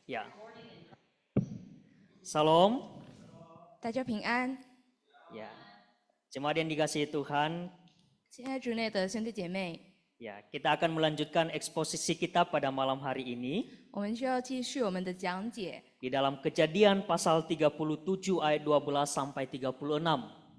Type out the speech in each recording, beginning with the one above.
Ya. Salam. 大家平安。 Ya. Jemaat yang dikasihi Tuhan, 亲爱主内的兄弟姐妹， ya, kita akan melanjutkan eksposisi kita pada malam hari ini 我们需要继续我们的讲解， di dalam Kejadian pasal 37 ayat 12 sampai 36.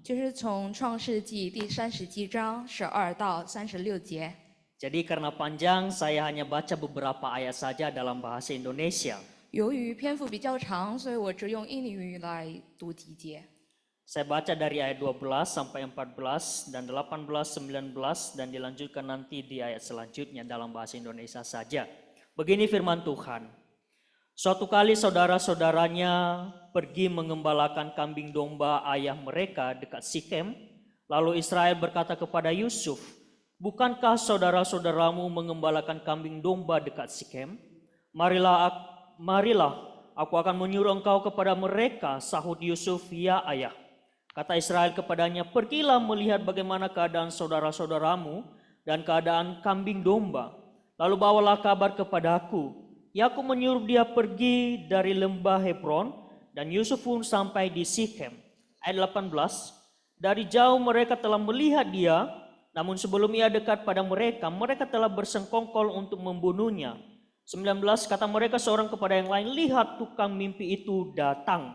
就是从创世纪第37章12到36节。 Jadi karena panjang, saya hanya baca beberapa ayat saja dalam bahasa Indonesia. 由于篇幅比较长，所以我只用印尼语来读几节。 Saya baca dari ayat 12 sampai 14 dan 18, 19 dan dilanjutkan nanti di ayat selanjutnya dalam bahasa Indonesia saja. Begini firman Tuhan. Suatu kali saudara-saudaranya pergi mengembalakan kambing domba ayah mereka dekat Sikem. Lalu Israel berkata kepada Yusuf, "Bukankah saudara-saudaramu mengembalakan kambing domba dekat Sikem? Marilah, aku akan menyuruh engkau kepada mereka," sahut Yusuf, "Ya ayah." Kata Israel kepadanya, "Pergilah melihat bagaimana keadaan saudara-saudaramu dan keadaan kambing domba. Lalu bawalah kabar kepadaku." Yakub menyuruh dia pergi dari lembah Hebron dan Yusuf pun sampai di Sikem. Ayat 18, dari jauh mereka telah melihat dia, namun sebelum ia dekat pada mereka, mereka telah bersengkongkol untuk membunuhnya. 19, kata mereka seorang kepada yang lain, "Lihat, tukang mimpi itu datang.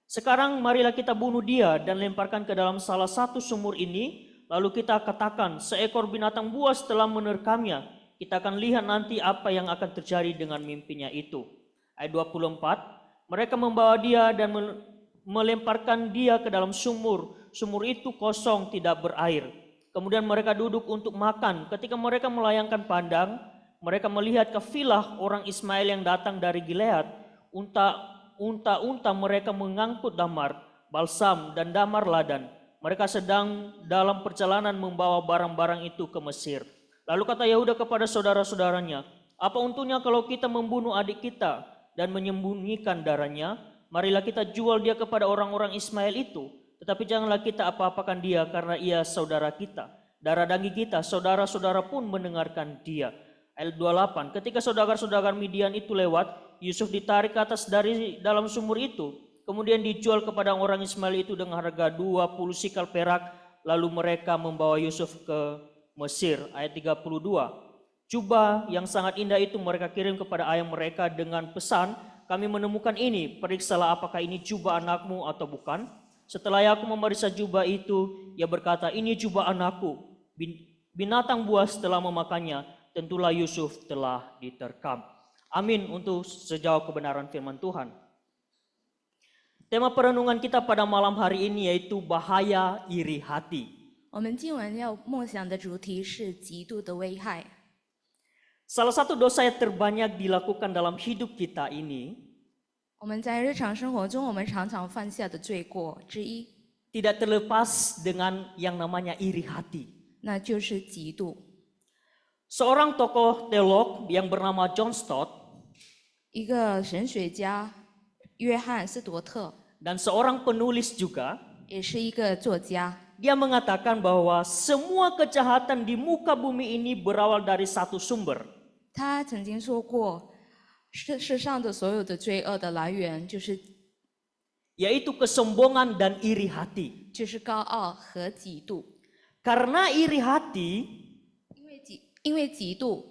Sekarang marilah kita bunuh dia dan lemparkan ke dalam salah satu sumur ini, lalu kita katakan, seekor binatang buas telah menerkamnya. Kita akan lihat nanti apa yang akan terjadi dengan mimpinya itu." Ayat 24, mereka membawa dia dan melemparkan dia ke dalam sumur. Sumur itu kosong, tidak berair. Kemudian mereka duduk untuk makan. Ketika mereka melayangkan pandang, mereka melihat kafilah orang Ismail yang datang dari Gilead. Unta-unta mereka mengangkut damar, balsam, dan damar ladan. Mereka sedang dalam perjalanan membawa barang-barang itu ke Mesir. Lalu kata Yehuda kepada saudara-saudaranya, "Apa untungnya kalau kita membunuh adik kita dan menyembunyikan darahnya? Marilah kita jual dia kepada orang-orang Ismail itu. Tetapi janganlah kita apa-apakan dia karena ia saudara kita. Darah daging kita, saudara-saudara pun mendengarkan dia." Ayat 28, ketika saudara-saudara Midian itu lewat, Yusuf ditarik ke atas dari dalam sumur itu. Kemudian dijual kepada orang Ismail itu dengan harga 20 sikal perak. Lalu mereka membawa Yusuf ke Mesir. Ayat 32, jubah yang sangat indah itu mereka kirim kepada ayah mereka dengan pesan, "Kami menemukan ini, periksalah apakah ini jubah anakmu atau bukan." Setelah Yakub memeriksa jubah itu, ia berkata, "Ini jubah anakku. Binatang buas telah memakannya, tentulah Yusuf telah diterkam." Amin untuk sejauh kebenaran firman Tuhan. Tema perenungan kita pada malam hari ini yaitu bahaya iri hati. 我们今晚要默想的主题是极度的危害。 Salah satu dosa yang terbanyak dilakukan dalam hidup kita ini 我们在日常生活中，我们常常犯下的罪过之一， tidak terlepas dengan yang namanya iri hati. 那就是嫉妒。 Seorang tokoh teolog yang bernama John Stott 一个神学家约翰斯铎特 dan seorang penulis juga, 也是一个作家， dia mengatakan bahwa semua kejahatan di muka bumi ini berawal dari satu sumber, 他曾经说过，世上的所有的罪恶的来源就是 yaitu kesombongan dan iri hati. 高傲和嫉妒。 Karena iri hati, 因为嫉妒，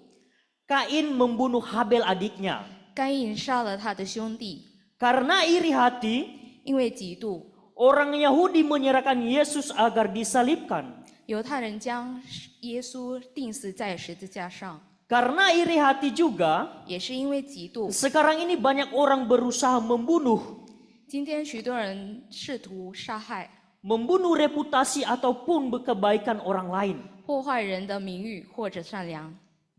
Kain membunuh Habel adiknya. 该隐杀了他的兄弟。 Karena iri hati, 因为嫉妒， orang Yahudi menyerahkan Yesus agar disalibkan. 犹太人将耶稣钉死在十字架上。 Karena iri hati juga, 也是因为嫉妒， sekarang ini banyak orang berusaha membunuh, 今天许多人试图杀害、 membunuh reputasi ataupun kebaikan orang lain, 破坏人的名誉或者善良，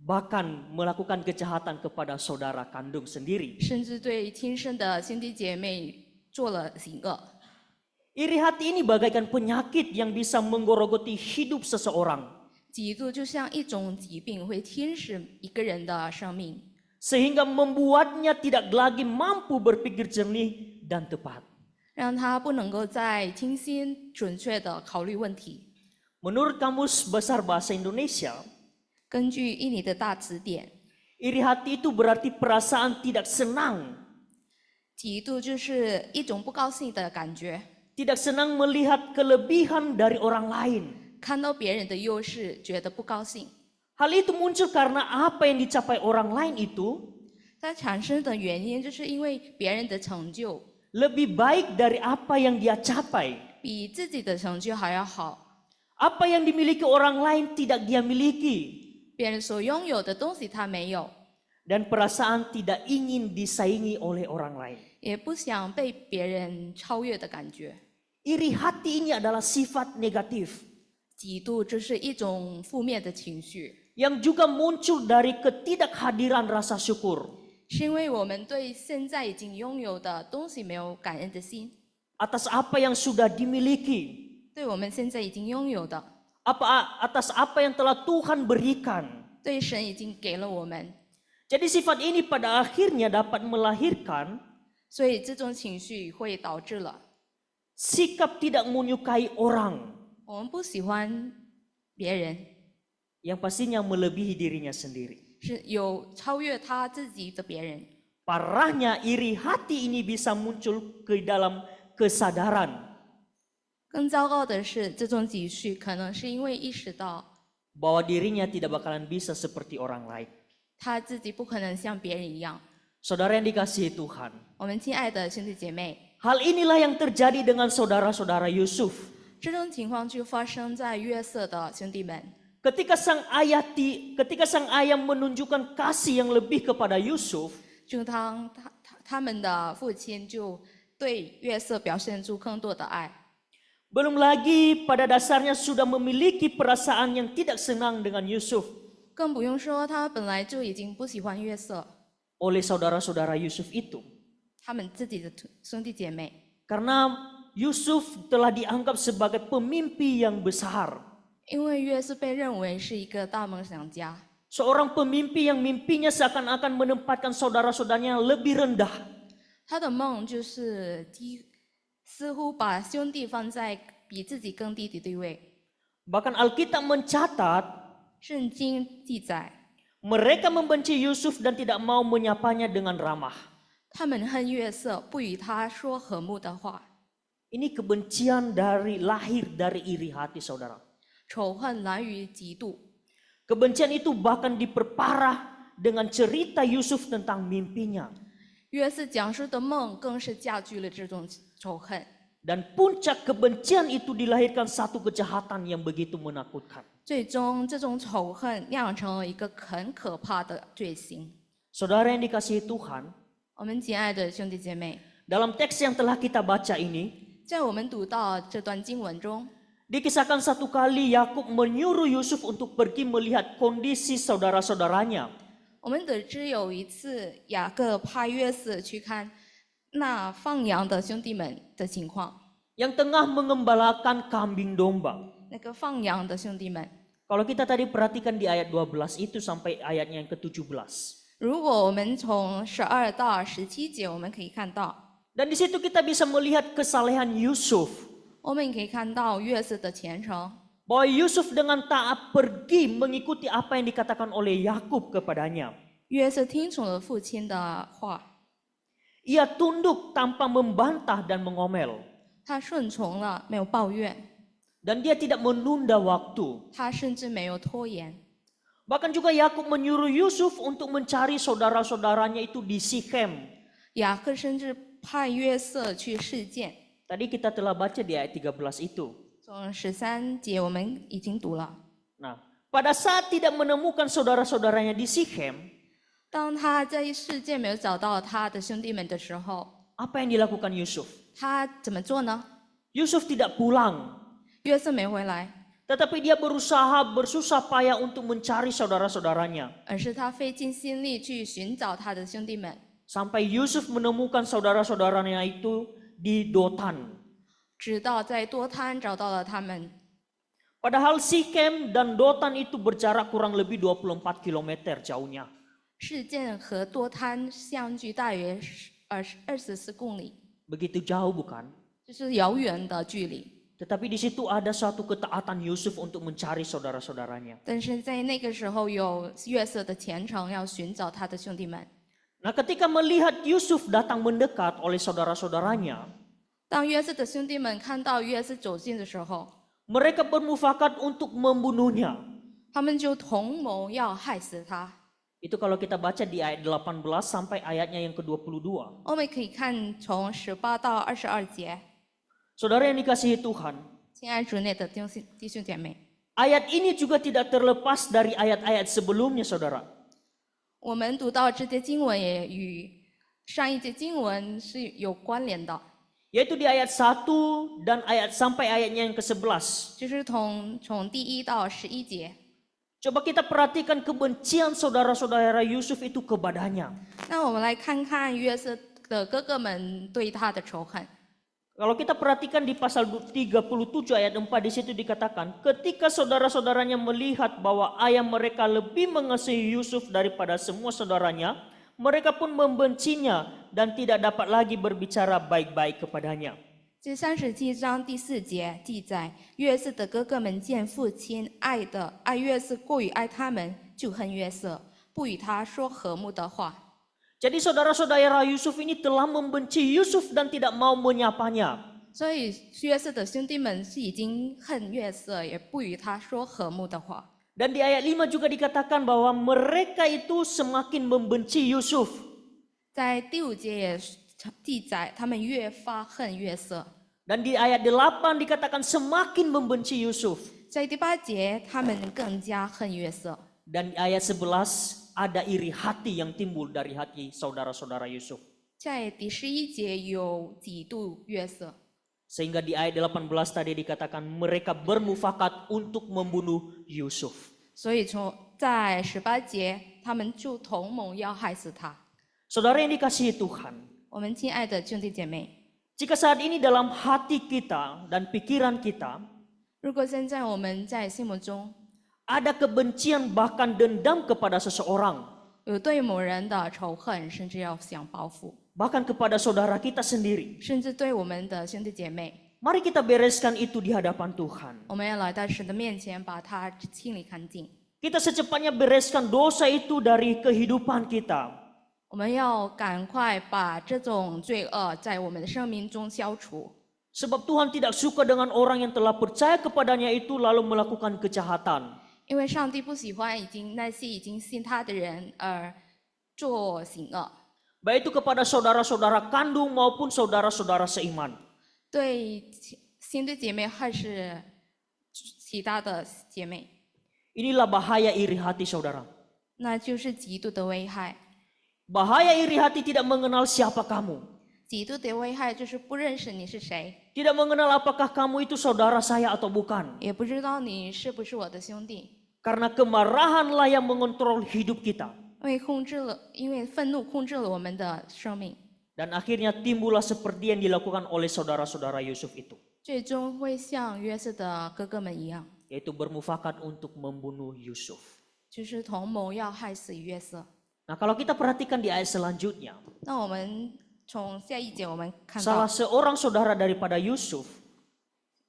bahkan melakukan kejahatan kepada saudara kandung sendiri. 甚至对亲生的兄弟姐妹做了行恶。 Iri hati ini bagaikan penyakit yang bisa menggorogoti hidup seseorang, 嫉妒就像一种疾病，会侵蚀一个人的生命， sehingga membuatnya tidak lagi mampu berpikir jernih dan tepat. 让他不能够再清新准确的考虑问题。 Menurut Kamus Besar Bahasa Indonesia, 根据印尼的大词典， iri hati itu berarti perasaan tidak senang 嫉妒就是一种不高兴的感觉， tidak senang melihat kelebihan dari orang lain. 看到别人的优势觉得不高兴。 Hal itu muncul karena apa yang dicapai orang lain itu 它产生的原因就是因为别人的成就 lebih baik dari apa yang dia capai. 比自己的成就还要好， Apa yang dimiliki orang lain tidak dia miliki. 别人所拥有的东西他没有， Dan perasaan tidak ingin disaingi oleh orang lain. 也不想被别人超越的感觉。 Iri hati ini adalah sifat negatif 嫉妒这是一种负面的情绪， yang juga muncul dari ketidakhadiran rasa syukur 是因为我们对现在已经拥有的东西没有感恩的心， atas apa yang sudah dimiliki, 对我们现在已经拥有的， atas apa yang telah Tuhan berikan. 对神已经给了我们， Jadi sifat ini pada akhirnya dapat melahirkan 所以这种情绪会导致了 sikap tidak menyukai orang 我们不喜欢别人， yang pastinya melebihi dirinya sendiri. 是有超越他自己的别人。 Parahnya iri hati ini bisa muncul ke dalam kesadaran 更糟糕的是，这种情绪可能是因为意识到 bahwa dirinya tidak bakalan bisa seperti orang lain. 他自己不可能像别人一样。 Saudara yang dikasihi Tuhan, 我们亲爱的兄弟姐妹， hal inilah yang terjadi dengan saudara-saudara Yusuf. 这种情况就发生在约瑟的兄弟们。 Ketika sang ayah menunjukkan kasih yang lebih kepada Yusuf, 就当他们的父亲就对约瑟表现出更多的爱， belum lagi pada dasarnya sudah memiliki perasaan yang tidak senang dengan Yusuf 更不用说他本来就已经不喜欢约瑟， oleh saudara-saudara Yusuf itu. 他们自己的兄弟姐妹， Karena Yusuf telah dianggap sebagai pemimpi yang besar. 因为约瑟被认为是一个大梦想家， Seorang pemimpi yang mimpinya seakan-akan menempatkan saudara-saudaranya lebih rendah. 他的梦就是似乎把兄弟放在比自己更低的地位。 Bahkan Alkitab mencatat 圣经记载， mereka membenci Yusuf dan tidak mau menyapanya dengan ramah. 他们恨约瑟，不与他说和睦的话。 Ini kebencian lahir dari iri hati saudara. 仇恨来于嫉妒， Kebencian itu bahkan diperparah dengan cerita Yusuf tentang mimpinya. 约瑟讲述的梦更是加剧了这种仇恨。 Dan puncak kebencian itu dilahirkan satu kejahatan yang begitu menakutkan. 最终，这种仇恨酿成了一个很可怕的罪行。 Saudara yang dikasihi Tuhan, 我们亲爱的兄弟姐妹， dalam teks yang telah kita baca ini, 在我们读到这段经文中， dikisahkan satu kali Yakub menyuruh Yusuf untuk pergi melihat kondisi saudara-saudaranya. 我们得知有一次雅各派约瑟去看那放羊的兄弟们的情况， Yang tengah mengembalakan kambing domba. 那个放羊的兄弟们。 Kalau kita tadi perhatikan di ayat 12 itu sampai ayatnya yang ke-17. 如果我们从12到17节，我们可以看到， Dan di situ kita bisa melihat kesalehan Yusuf. 我们可以看到约瑟的虔诚。 Bahwa Yusuf dengan taat pergi mengikuti apa yang dikatakan oleh Yakub kepadanya. 约瑟听从了父亲的话， Ia tunduk tanpa membantah dan mengomel. 他顺从了，没有抱怨， Dan dia tidak menunda waktu. 他甚至没有拖延。 Bahkan juga Yakub menyuruh Yusuf untuk mencari saudara-saudaranya itu di Sikhem. 雅各甚至派约瑟去示剑。 Tadi kita telah baca di ayat 13 itu. 从13节我们已经读了。 Nah, pada saat tidak menemukan saudara-saudaranya di Sikhem, 当他在世界没有找到他的兄弟们的时候， apa yang dilakukan Yusuf? 他怎么做呢？ Yusuf tidak pulang, 约瑟没回来， tetapi dia berusaha bersusah payah untuk mencari saudara-saudaranya. 而是他费尽心力去寻找他的兄弟们， Sampai Yusuf menemukan saudara-saudaranya itu di Dotan. 直到在多滩找到了他们。 Padahal Sikhem dan Dotan itu berjarak kurang lebih 24 km jauhnya. 事件和多滩相距大约24公里， Begitu jauh bukan? 这是遥远的距离。 Tetapi di situ ada suatu ketaatan Yusuf untuk mencari saudara-saudaranya. 但是在那个时候有约瑟的虔诚，要寻找他的兄弟们。Nah, ketika melihat Yusuf datang mendekat oleh saudara-saudaranya, 当约瑟的兄弟们看到约瑟走近的时候， mereka bermufakat untuk membunuhnya. 他们就同谋要害死他。 Itu kalau kita baca di ayat 18 sampai ayatnya yang ke-22. 我们可以看从18到22节。 Saudara yang dikasihi Tuhan, 亲爱主内的弟兄姐妹， ayat ini juga tidak terlepas dari ayat-ayat sebelumnya, saudara. 我们读到这节经文也与上一节经文是有关联的， Yaitu di ayat 1 dan ayat sampai ayatnya yang ke-11. 就是从第1到11节。 Coba kita perhatikan kebencian saudara-saudara Yusuf itu kepadanya. 那我们来看看约瑟的哥哥们对他的仇恨。 Kalau kita perhatikan di pasal 37 ayat 4 di situ dikatakan, ketika saudara-saudaranya melihat bahwa ayah mereka lebih mengasihi Yusuf daripada semua saudaranya, mereka pun membencinya dan tidak dapat lagi berbicara baik-baik kepadanya. 这37章第4节记载，约瑟的哥哥们见父亲爱约瑟过于爱他们，就恨约瑟，不与他说和睦的话。 Jadi saudara-saudara Yusuf ini telah membenci Yusuf dan tidak mau menyapanya. 所以约瑟的兄弟们是已经恨约瑟，也不与他说和睦的话。 Dan di ayat 5 juga dikatakan bahwa mereka itu semakin membenci Yusuf. 在第5节也记载，他们越发恨约瑟。 Dan di ayat 8 dikatakan semakin membenci Yusuf. 在第8节，他们更加恨约瑟。 Dan di ayat 11 ada iri hati yang timbul dari hati saudara-saudara Yusuf. 在第11节有嫉妒约瑟， Sehingga di ayat 18 tadi dikatakan mereka bermufakat untuk membunuh Yusuf. 所以在18节，他们就同盟要害死他。 Saudara yang dikasihi Tuhan, 我们亲爱的兄弟姐妹， jika saat ini dalam hati kita dan pikiran kita 如果现在我们在心目中 ada kebencian bahkan dendam kepada seseorang, 有对某人的仇恨，甚至要想报复， bahkan kepada saudara kita sendiri, 甚至对我们的兄弟姐妹， mari kita bereskan itu di hadapan Tuhan. 我们要来到神的面前，把它清理干净。 Kita secepatnya bereskan dosa itu dari kehidupan kita. 我们要赶快把这种罪恶在我们的生命中消除， Sebab Tuhan tidak suka dengan orang yang telah percaya kepadanya itu lalu melakukan kejahatan. 因为上帝不喜欢那些已经信他的人而做行恶， Baik itu kepada saudara-saudara kandung maupun saudara-saudara seiman. 对兄弟姐妹还是其他的姐妹， Inilah bahaya iri hati saudara. 那就是嫉妒的危害。 Bahaya iri hati tidak mengenal siapa kamu. 嫉妒的危害就是不认识你是谁， Tidak mengenal apakah kamu itu saudara saya atau bukan. 也不知道你是不是我的兄弟。 Karena kemarahanlah yang mengontrol hidup kita. 因为愤怒控制了我们的生命， Dan akhirnya timbullah seperti yang dilakukan oleh saudara-saudara Yusuf itu. 最终会像约瑟的哥哥们一样， Yaitu bermufakat untuk membunuh Yusuf. 就是同谋要害死约瑟。 Nah, kalau kita perhatikan di ayat selanjutnya, 那我们从下一节我们看 salah 到 seorang saudara daripada Yusuf,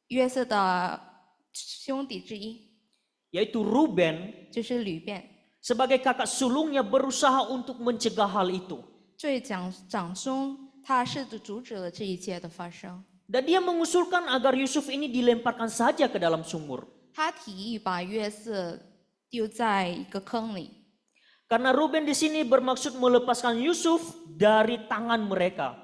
约瑟的兄弟之一 yaitu Ruben, 就是吕便， sebagai kakak sulungnya berusaha untuk mencegah hal itu. 最长兄，他试图阻止了这一切的发生。 Dan dia mengusulkan agar Yusuf ini dilemparkan saja ke dalam sumur. 他提议把约瑟丢在一个坑里， Karena Ruben di sini bermaksud melepaskan Yusuf dari tangan mereka.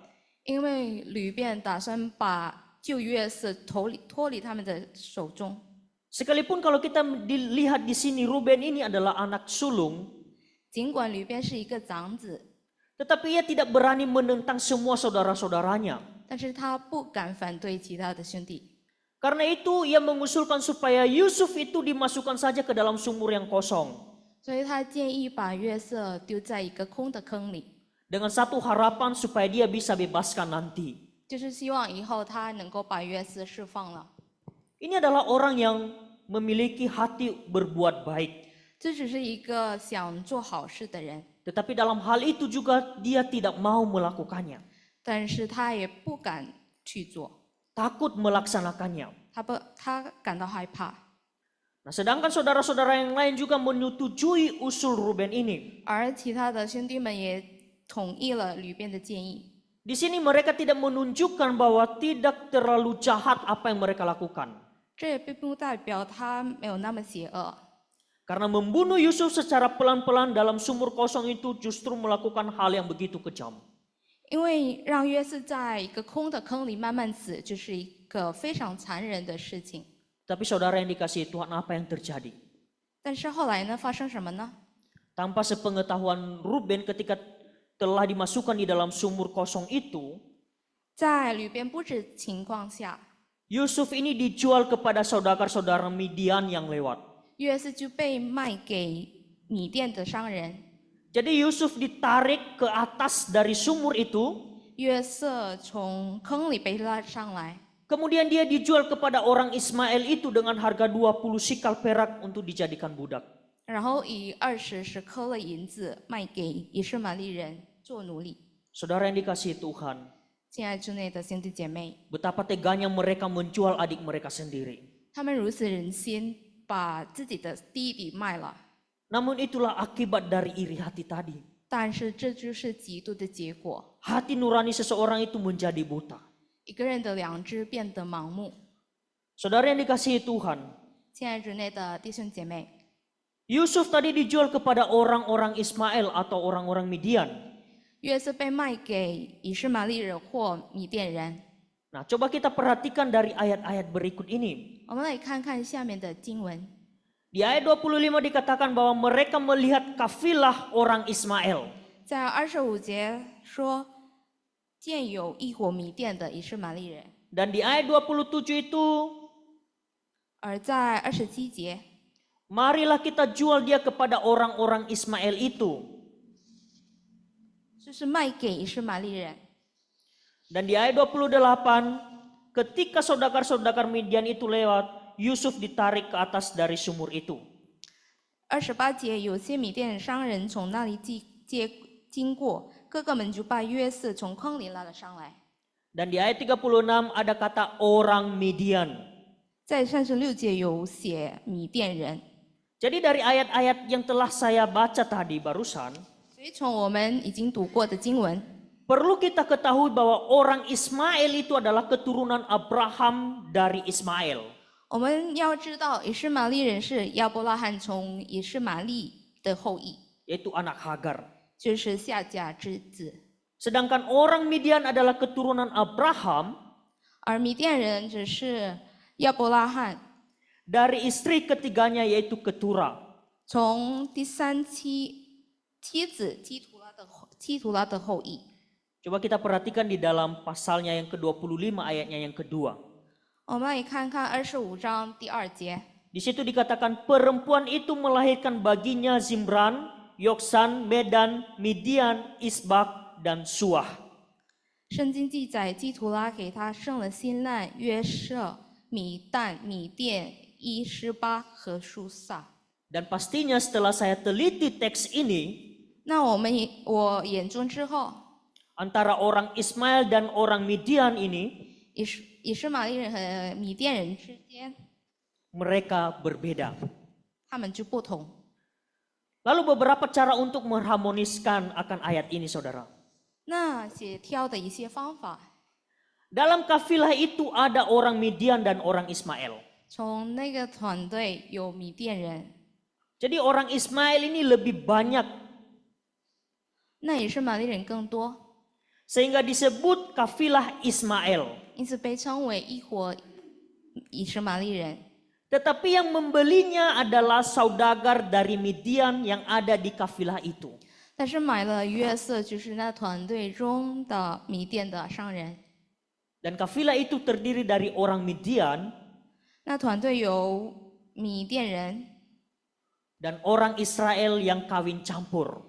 因为吕便打算把救约瑟脱离他们的手中。 Sekalipun kalau kita dilihat di sini Ruben ini adalah anak sulung, 尽管吕便是一个长子， tetapi ia tidak berani menentang semua saudara-saudaranya. 但是他不敢反对其他的兄弟， Karena itu ia mengusulkan supaya Yusuf itu dimasukkan saja ke dalam sumur yang kosong. 所以他建议把约瑟丢在一个空的坑里， Dengan satu harapan supaya dia bisa bebaskan nanti. 就是希望以后他能够把约瑟释放了。 Ini adalah orang yang memiliki hati berbuat baik. 这只是一个想做好事的人， Tetapi dalam hal itu juga dia tidak mau melakukannya. 但是他也不敢去做， Takut melaksanakannya. 他感到害怕。 Nah, sedangkan saudara-saudara yang lain juga menyetujui usul Ruben ini. 而其他的兄弟们也同意了吕便的建议。 Di sini mereka tidak menunjukkan bahwa tidak terlalu jahat apa yang mereka lakukan. 这也并不代表他没有那么邪恶， Karena membunuh Yusuf secara pelan-pelan dalam sumur kosong itu justru melakukan hal yang begitu kejam. 因为让约瑟在一个空的坑里慢慢死，这是一个非常残忍的事情。 Tapi saudara yang dikasihi Tuhan, apa yang terjadi? 但是后来呢，发生什么呢？ Tanpa sepengetahuan Ruben ketika telah dimasukkan di dalam sumur kosong itu, 在吕便不知情况下， Yusuf ini dijual kepada saudara-saudara Midian yang lewat. 约瑟就被卖给米甸的商人。 Jadi Yusuf ditarik ke atas dari sumur itu, 约瑟从坑里被拉上来， kemudian dia dijual kepada orang Ismail itu dengan harga 20 sikal perak untuk dijadikan budak. 然后以20十克的银子卖给以实玛利人做奴隶。 Saudara yang dikasihi Tuhan, 亲爱之内的兄弟姐妹， betapa teganya mereka menjual adik mereka sendiri. 他们如此忍心把自己的弟弟卖了， Namun itulah akibat dari iri hati tadi. 但是这就是嫉妒的结果。 Hati nurani seseorang itu menjadi buta. 一个人的良知变得盲目。 Saudara yang dikasihi Tuhan, 亲爱之内的弟兄姐妹， Yusuf tadi dijual kepada orang-orang Ismail atau orang-orang Midian. 约瑟被卖给以实玛利人或米甸人。 Nah, coba kita perhatikan dari ayat-ayat berikut ini. 我们来看看下面的经文。 Di ayat 25 dikatakan bahwa mereka melihat kafilah orang Ismail. 在25节说，见有一伙米甸的以实玛利人。 Dan di ayat 27 itu, 而在27节， marilah kita jual dia kepada orang-orang Ismail itu. 就是卖给以实玛利人。 Dan di ayat 28, ketika saudara-saudara Midian itu lewat, Yusuf ditarik ke atas dari sumur itu. 28节，有些米甸商人从那里经过，哥哥们就把约瑟从坑里拉了上来。 Dan di ayat 36 ada kata orang Midian. 在36节有写米甸人， Jadi dari ayat-ayat yang telah saya baca tadi barusan, 所以从我们已经读过的经文， perlu kita ketahui bahwa orang Ismail itu adalah keturunan Abraham dari Ismail. 我们要知道以实玛利人是亚伯拉罕从以实玛利的后裔， Yaitu anak Hagar. 就是夏甲之子。 Sedangkan orang Midian adalah keturunan Abraham 而米甸人只是亚伯拉罕 dari istri ketiganya yaitu Ketura. 从第三妻子基图拉的后裔。 Coba kita perhatikan di dalam pasalnya yang ke-25 ayatnya yang kedua. 我们来看看25章第2节， Di situ dikatakan perempuan itu melahirkan baginya Zimran, Yoksan, Medan, Midian, Isbak, dan Suah. 圣经记载基图拉给他生了辛难、约瑟、米旦、米甸、伊施巴和苏萨。 Dan pastinya setelah saya teliti teks ini, 那我眼中之后， antara orang Ismail dan orang Midian ini, 以实玛利人和米甸人之间， mereka berbeda. 他们就不同。 Lalu beberapa cara untuk mengharmoniskan akan ayat ini, saudara. 那协调的一些方法， Dalam kafilah itu ada orang Midian dan orang Ismail. 从那个团队有米甸人， Jadi orang Ismail ini lebih banyak 那以实玛利人更多， sehingga disebut kafilah Ismail. 因此被称为一伙以实玛利人。 Tetapi yang membelinya adalah saudagar dari Midian yang ada di kafilah itu. 但是买了约瑟，就是那团队中的米甸的商人。 Dan kafilah itu terdiri dari orang Midian 那团队由米甸人 dan orang Israel yang kawin campur.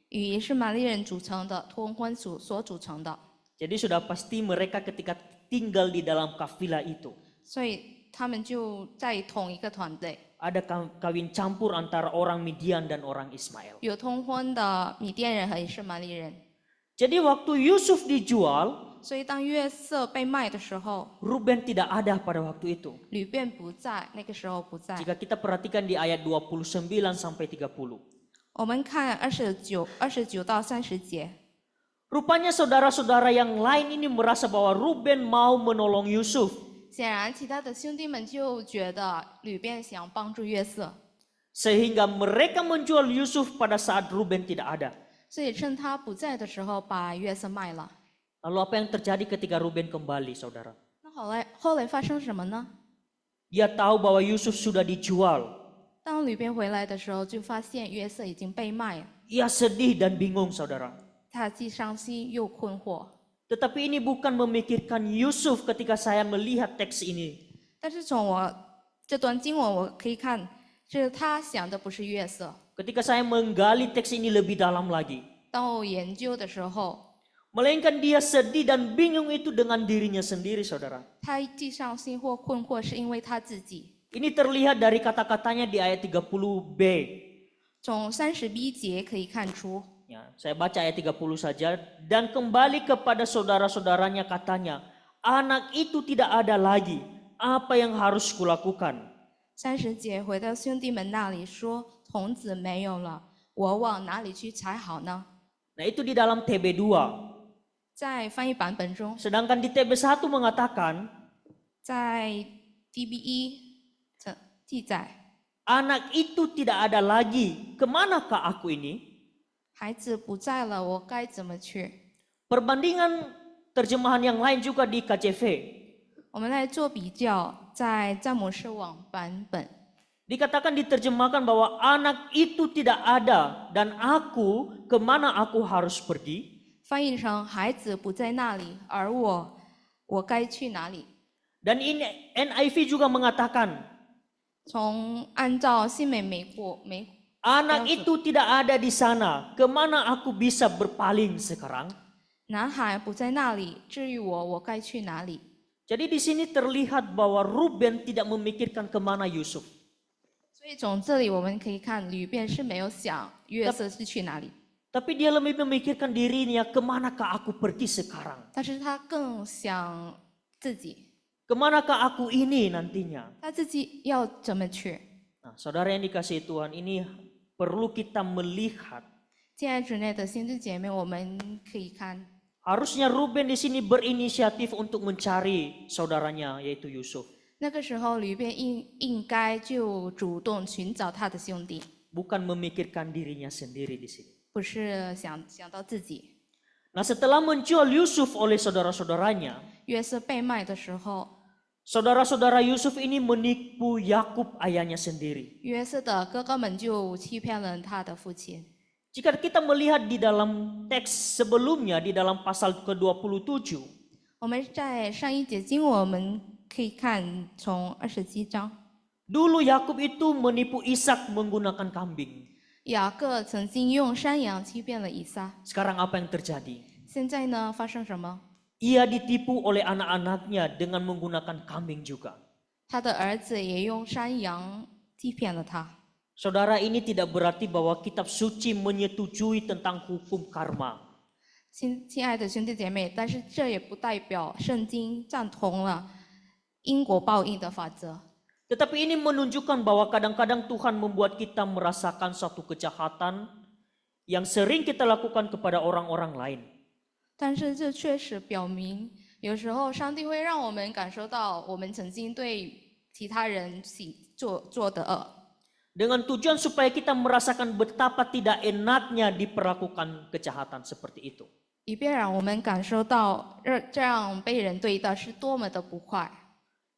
与以实玛利人组成的通婚所组成的， Jadi sudah pasti mereka ketika tinggal di dalam kafilah itu. 所以他们就在同一个团队， Ada kawin campur antara orang Midian dan orang Ismail. 有通婚的米甸人和以实玛利人。 Jadi waktu Yusuf dijual, 所以当约瑟被卖的时候， Ruben tidak ada pada waktu itu. 吕便不在，那个时候不在。 Jika kita perhatikan di ayat 29 sampai 30. 我们看29到30节， Rupanya saudara-saudara yang lain ini merasa bahwa Ruben mau menolong Yusuf. 显然，其他的兄弟们就觉得吕便想帮助约瑟， Sehingga mereka menjual Yusuf pada saat Ruben tidak ada. 所以趁他不在的时候把约瑟卖了。 Lalu apa yang terjadi ketika Ruben kembali, saudara? 那后来发生什么呢？ Dia tahu bahwa Yusuf sudah dijual. 当吕便回来的时候，就发现约瑟已经被卖了， Ia sedih dan bingung, saudara. 他既伤心又困惑。 Tetapi ini bukan memikirkan Yusuf ketika saya melihat teks ini. 但是从我这段经文我可以看，是他想的不是约瑟。 Ketika saya menggali teks ini lebih dalam lagi. 当我研究的时候， Melainkan dia sedih dan bingung itu dengan dirinya sendiri, saudara. 他既伤心或困惑，是因为他自己。 Ini terlihat dari kata-katanya di ayat 30b. 从30b 节可以看出， Ya, saya baca ayat 30 saja. Dan kembali kepada saudara-saudaranya katanya, anak itu tidak ada lagi. Apa yang harus kulakukan? 30节回到兄弟们那里说：“童子没有了，我往哪里去才好呢 Nah, itu di dalam TB2. ？”在翻译版本中， Sedangkan di TB1 mengatakan, 在 DB1 记载， anak itu tidak ada lagi. Kemanakah aku ini? 孩子不在了，我该怎么去？ Perbandingan terjemahan yang lain juga di KJV. 我们来做比较，在詹姆士网版本， Dikatakan diterjemahkan bahwa anak itu tidak ada dan aku kemana aku harus pergi? 翻译成“孩子不在那里，而我该去哪里 Dan ini NIV juga mengatakan 从按照新美国 anak itu tidak ada di sana. Kemana aku bisa berpaling sekarang? 男孩不在那里，至于我该去哪里？ Jadi di sini terlihat bahwa Ruben tidak memikirkan kemana Yusuf. 所以从这里我们可以看，吕便是没有想约瑟是去哪里， Tapi dia lebih memikirkan dirinya, kemanakah aku pergi sekarang? 但是他更想自己， Kemanakah aku ini nantinya? 他自己要怎么去？ Nah, saudara yang dikasihi Tuhan, ini perlu kita melihat. 亲爱主内的兄弟姐妹，我们可以看， Harusnya Ruben di sini berinisiatif untuk mencari saudaranya, yaitu Yusuf. 那个时候吕便应该就主动寻找他的兄弟， Bukan memikirkan dirinya sendiri di sini. 不是想到自己。 Nah, setelah menjual Yusuf oleh saudara-saudaranya, 约瑟被卖的时候， saudara-saudara Yusuf ini menipu Yakub ayahnya sendiri. 约瑟的哥哥们就欺骗了他的父亲。 Jika kita melihat di dalam teks sebelumnya, di dalam pasal ke-27, 我们在上一节经文我们可以看从27章， dulu Yakub itu menipu Ishak menggunakan kambing. 雅各曾经用山羊欺骗了以撒。 Sekarang apa yang terjadi? 现在呢，发生什么？ Ia ditipu oleh anak-anaknya dengan menggunakan kambing juga. 他的儿子也用山羊欺骗了他。 Saudara, ini tidak berarti bahwa kitab suci menyetujui tentang hukum karma. 亲爱的兄弟姐妹，但是这也不代表圣经赞同了因果报应的法则。 Tetapi ini menunjukkan bahwa kadang-kadang Tuhan membuat kita merasakan suatu kejahatan yang sering kita lakukan kepada orang-orang lain. 但是这确实表明，有时候上帝会让我们感受到我们曾经对其他人做的恶， Dengan tujuan supaya kita merasakan betapa tidak enaknya diperlakukan kejahatan seperti itu. 以便让我们感受到这样被人对待是多么的不快。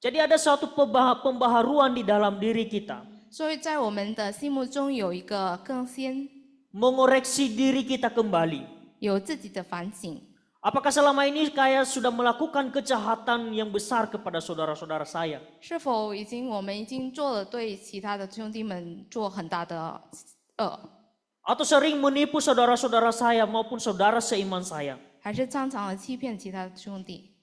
Jadi ada suatu pembaharuan di dalam diri kita. 所以在我们的心目中有一个更新， Mengoreksi diri kita kembali. 有自己的反省。 Apakah selama ini saya sudah melakukan kejahatan yang besar kepada saudara-saudara saya? 是否我们已经做了对其他的兄弟们做很大的恶， Atau sering menipu saudara-saudara saya maupun saudara seiman saya? 还是常常的欺骗其他的兄弟？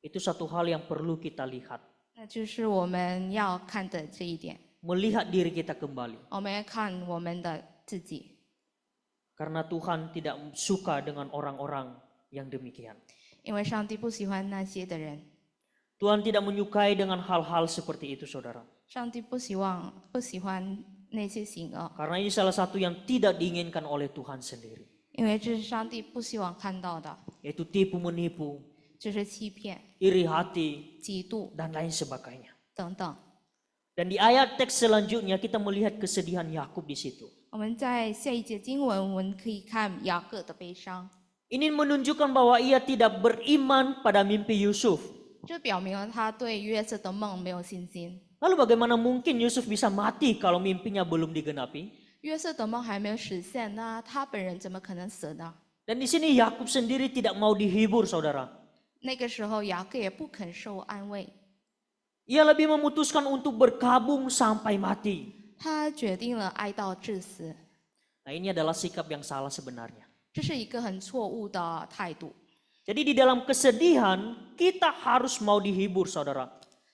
Itu satu hal yang perlu kita lihat. 那就是我们要看的这一点。 Melihat diri kita kembali. 我们要看我们的自己， Karena Tuhan tidak suka dengan orang-orang yang demikian. 因为上帝不喜欢那些的人， Tuhan tidak menyukai dengan hal-hal seperti itu, saudara. 上帝不喜欢那些行恶， Karena ini salah satu yang tidak diinginkan oleh Tuhan sendiri. 因为这是上帝不希望看到的， yaitu tipu menipu, 就是欺骗、 iri hati, 嫉妒 dan lain sebagainya. 等等。 Dan di ayat teks selanjutnya kita melihat kesedihan Yakub di situ. 我们在下一节经文，我们可以看雅各的悲伤， Ini menunjukkan bahwa ia tidak beriman pada mimpi Yusuf. 这表明了他对约瑟的梦没有信心。 Lalu bagaimana mungkin Yusuf bisa mati kalau mimpinya belum digenapi? 约瑟的梦还没有实现，那他本人怎么可能死呢？ Dan di sini Yakub sendiri tidak mau dihibur, saudara. 那个时候雅各也不肯受安慰， Ia lebih memutuskan untuk berkabung sampai mati. 他决定了哀悼致死。 Nah, ini adalah sikap yang salah sebenarnya. 这是一个很错误的态度。 Jadi di dalam kesedihan kita harus mau dihibur, saudara.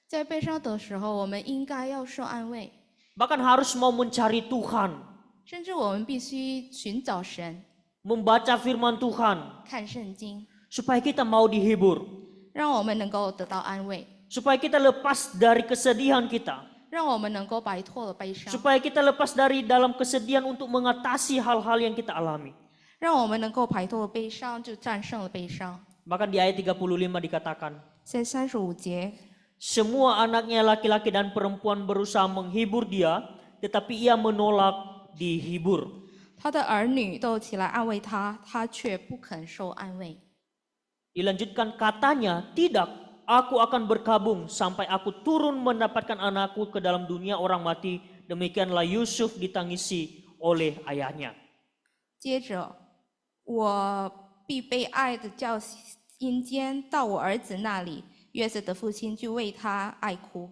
在悲伤的时候，我们应该要受安慰， Bahkan harus mau mencari Tuhan, 甚至我们必须寻找神， membaca firman Tuhan, 看圣经， supaya kita mau dihibur, 让我们能够得到安慰， supaya kita lepas dari kesedihan kita, 让我们能够摆脱了悲伤， supaya kita lepas dari dalam kesedihan untuk mengatasi hal-hal yang kita alami. 让我们能够摆脱了悲伤，就战胜了悲伤。 Bahkan di ayat 35 dikatakan, 在35节， semua anaknya laki-laki dan perempuan berusaha menghibur dia, tetapi ia menolak dihibur. 他的儿女都起来安慰他，他却不肯受安慰。 Dilanjutkan katanya, tidak, aku akan berkabung sampai aku turun mendapatkan anakku ke dalam dunia orang mati. Demikianlah Yusuf ditangisi oleh ayahnya. 接着，我必被爱的叫阴间到我儿子那里。约瑟的父亲就为他哀哭。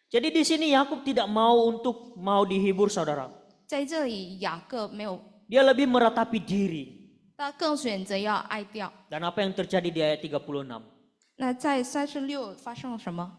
Jadi di sini Yakub tidak mau dihibur, saudara. 在这里，雅各没有， Dia lebih meratapi diri. 他更选择要哀悼。 Dan apa yang terjadi di ayat 36? 那在36发生了什么？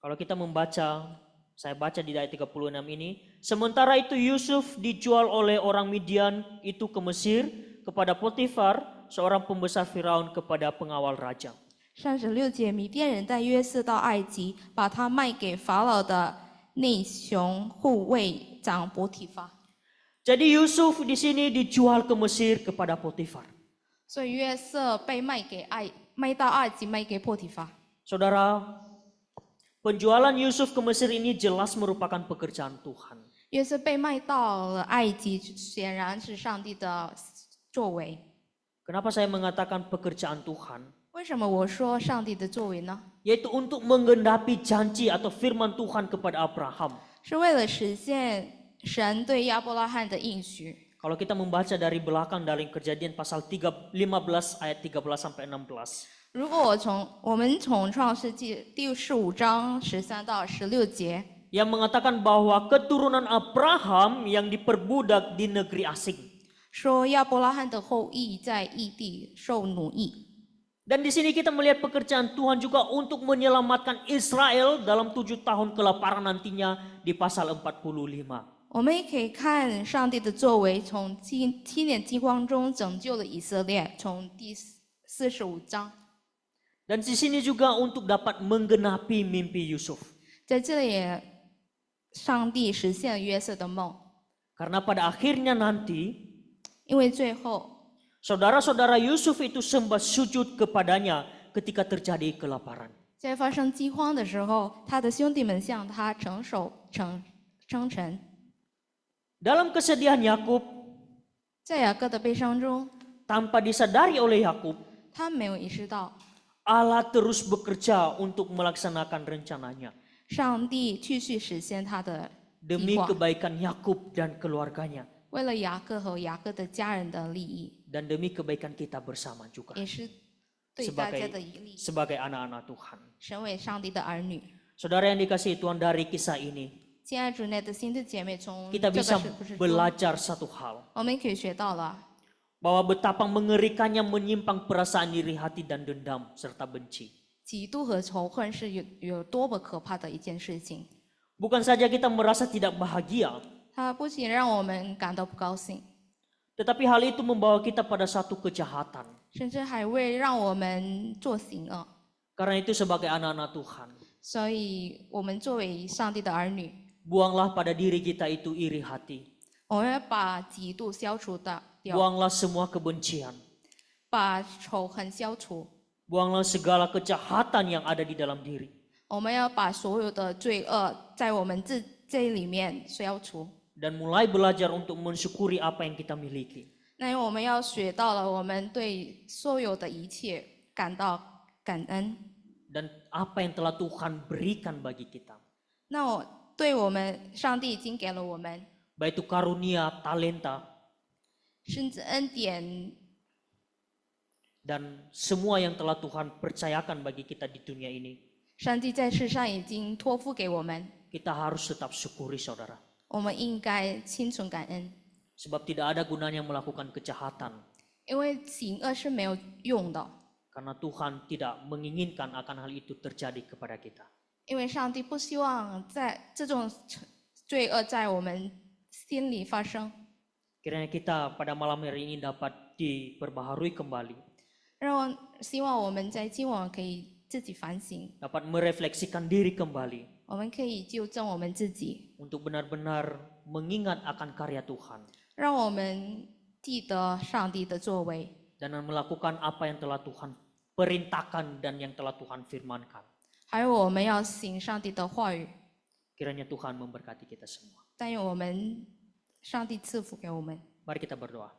Kalau kita membaca, saya baca di ayat 36 ini. Sementara itu Yusuf dijual oleh orang Midian itu ke Mesir kepada Potifar, seorang pembesar Firaun kepada pengawal raja. 36节，米甸人带约瑟到埃及，把他卖给法老的内熊护卫长伯提法。 Jadi Yusuf di sini dijual ke Mesir kepada Potifar. 所以约瑟被卖到埃及，卖给波提法。 Saudara, penjualan Yusuf ke Mesir ini jelas merupakan pekerjaan Tuhan. 约瑟被卖到了埃及，显然是上帝的作为。 Kenapa saya mengatakan pekerjaan Tuhan? 为什么我说上帝的作为呢？ Yaitu untuk menggenapi janji atau firman Tuhan kepada Abraham. 是为了实现神对亚伯拉罕的应许。 Kalau kita membaca dari belakang dari Kejadian pasal 15 ayat 13 sampai 16. 如果我们从创世纪第15章13到16节， yang mengatakan bahwa keturunan Abraham yang diperbudak di negeri asing. 说亚伯拉罕的后裔在异地受奴役。 Dan di sini kita melihat pekerjaan Tuhan juga untuk menyelamatkan Israel dalam 7 tahun kelaparan nantinya di pasal 45. 我们也可以看上帝的作为，从7年饥荒中拯救了以色列，从第45章。 Dan di sini juga untuk dapat menggenapi mimpi Yusuf. 在这里，上帝实现了约瑟的梦， Karena pada akhirnya nanti 因为最后 saudara-saudara Yusuf itu sembah sujud kepadanya ketika terjadi kelaparan. 在发生饥荒的时候，他的兄弟们向他称臣。 Dalam kesedihan Yakub, 在雅各的悲伤中， tanpa disadari oleh Yakub, 他没有意识到 Allah terus bekerja untuk melaksanakan rencananya 上帝继续实现他的计 demi 划， kebaikan Yakub dan keluarganya 为了雅各和雅各的家人的利益， dan demi kebaikan kita bersama juga 也是对大家的利益。 sebagai anak-anak Tuhan. 身为上帝的儿女， Saudara yang dikasihi Tuhan, dari kisah ini 亲爱主内的兄弟姐妹，从 kita 这个 bisa 事故事中， belajar satu hal, 我们可以学到了 bahwa betapa mengerikannya menyimpang perasaan iri hati dan dendam serta benci. 嫉妒和仇恨是有多么可怕的一件事情。 Bukan saja kita merasa tidak bahagia, 它不仅让我们感到不高兴， tetapi hal itu membawa kita pada satu kejahatan. 甚至还会让我们做行恶。 Karena itu sebagai anak-anak Tuhan, 所以，我们作为上帝的儿女， buanglah pada diri kita itu iri hati. 我们要把嫉妒消除的掉， Buanglah semua kebencian. 把仇恨消除。 Buanglah segala kejahatan yang ada di dalam diri. 我们要把所有的罪恶在我们这里面消除。 Dan mulai belajar untuk mensyukuri apa yang kita miliki. 那我们要学到了，我们对所有的一切感到感恩。 Dan apa yang telah Tuhan berikan bagi kita. 那对我们，上帝已经给了我们， Baik itu karunia, talenta, 甚至恩典， dan semua yang telah Tuhan percayakan bagi kita di dunia ini. 上帝在世上已经托付给我们， Kita harus tetap syukuri saudara. 我们应该心存感恩， Sebab tidak ada gunanya melakukan kejahatan. 因为行恶是没有用的， Karena Tuhan tidak menginginkan akan hal itu terjadi kepada kita. 因为上帝不希望在这种罪恶在我们心里发生。 Kiranya kita pada malam hari ini dapat diperbaharui kembali. 希望我们在今晚可以自己反省， Dapat merefleksikan diri kembali. 我们可以纠正我们自己， Untuk benar-benar mengingat akan karya Tuhan. 让我们记得上帝的作为， Dan melakukan apa yang telah Tuhan perintahkan dan yang telah Tuhan firmankan. 还有我们要行上帝的话语。 Kiranya Tuhan memberkati kita semua. 但愿我们上帝赐福给我们。 Mari kita berdoa.